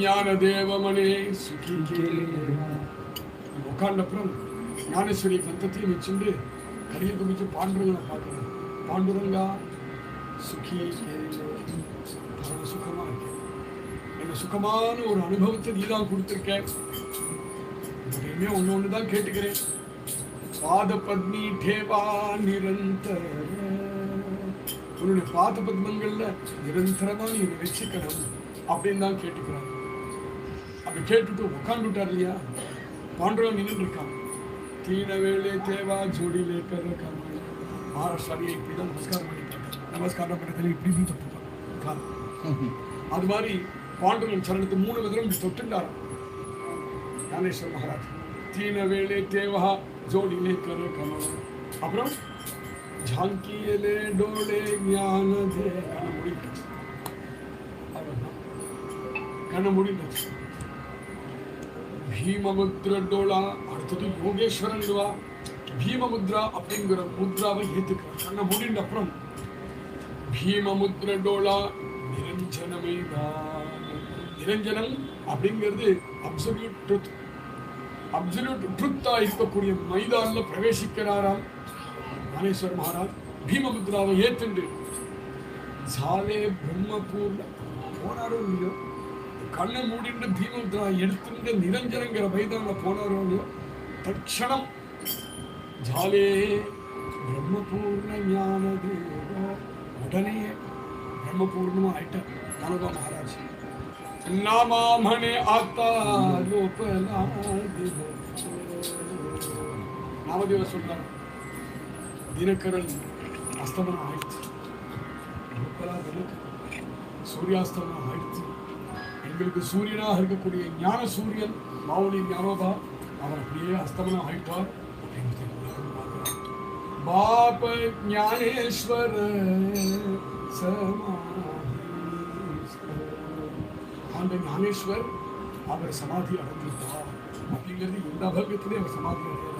ஞான தேவமனே சுகி உட்காண்டப்புறம் ஞானேஸ்வரி கந்தத்தையும் வச்சுட்டு கையை குமிச்சு பாண்டுரங்களை பார்க்கிறேன். பாண்டுரங்கா சுகி பரம சுகமா இருக்கு. என்ன சுகமான ஒரு அனுபவத்தை நீதான் கொடுத்திருக்க. ஒன்னு ஒண்ணுதான் கேட்டுக்கிறேன். பாத பத்னி தேவா நிரந்தர, உன்னுடைய பாத பத்மங்கள்ல நிரந்தரமா நீ வச்சுக்கணும் அப்படின்னு தான் கேட்டுக்கிறாங்க. அப்படி கேட்டுட்டு உட்காந்துட்டார் இல்லையா, பாண்டவன் நின்றுட்டு இருக்கான். தீன வேளே தேவா ஜோடியிலே கரகம் மகாராஷ்டிராவியை இப்படிதான் நமஸ்காரம் பண்ணிட்டாங்க. நமஸ்காரம் பண்ணதில் இப்படி தொட்டுப்பான். அது மாதிரி பாண்டவன் சரணத்து 3 விதம் தொட்டுண்டார் ஞானேஸ்வர மகாராஜ். தீன வேளே தேவா ஜோடியிலே கரகம், அப்புறம் ஜாங்கியலே டோலே ஞான தே கண்ண முடிந்துச்சு. பீமமுத்ரா டோலா, அடுத்தது யோகேஸ்வரன் இதுவா. பீமமுத்ரா அப்படிங்கிற முத்ராவை ஏத்துக்கிறார். கண்ண முடிந்த அப்புறம் பீமமுத்ரா டோலா நிரஞ்சனமைதான். நிரஞ்சனம் அப்படிங்கிறது அப்சல்யூட் ட்ரூத். அப்சல்யூட் ட்ரூத்தா இருக்கக்கூடிய மைதான்ல பிரவேசிக்கிறாராம் ஞானேஸ்வர மகாராஜ். பீமமுத்ராவை ஏத்துண்டு ஜாலே பிரம்மபூர்ண போனாரோ இல்லையோ, கண்ணை மூடிட்டு பீமமுத்ரா எடுத்துட்டு நிரஞ்சனங்கிற மைதான போனாரோ இல்லையோ, தட்சணம் ஜாலே பிரம்மபூர்ண ஞான தேவ, உடனே பிரம்மபூர்ணமா ஆயிட்டார் ஞானதா மகாராஜ். நாமாமனே ஆத்தா நாமதேவ சொல்றார், தினக்கரன் அஸ்தமனம் ஆயிடுச்சு, சூரியாஸ்தமனம் ஆயிடுச்சு. எங்களுக்கு சூரியனாக இருக்கக்கூடிய ஞான சூரியன் மாவுளி ஞானோபா அவர் அப்படியே அஸ்தமனம் ஆயிட்டார். பாப ஞானேஸ்வர அந்த ஞானேஸ்வர் அவர் சமாதி அடைஞ்சிருப்பார் அப்படிங்கிறது இந்த பகத்திலே அவர் சமாதி அடைகிறார்.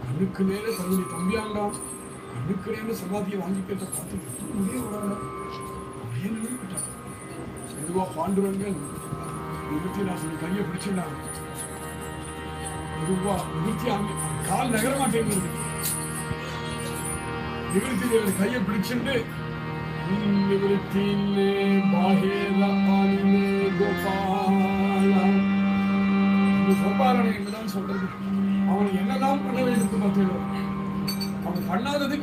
கண்ணுக்கு நேர தன்னுடைய தம்பியாண்டான் கண்ணுக்கு நேர சமாதியை வாங்கிக்கிறத பார்த்து மெதுவா பாண்டுரங்கன் நிவர்த்திநாசன் கையை பிடிச்சுட்டாங்க. மெதுவா நிவர்த்தி அங்க கால் நகர மாட்டேங்குது. நிவர்த்தி தேவன் கையை பிடிச்சுட்டு நிவர்த்தியிலே பாகேல ஆனிலே கோபாலா, கோபாலனை என்னதான் சொல்றது, அவனை என்னதான் பண்ண வேண்டும் பார்த்தீங்க, அவன் பண்ணாதது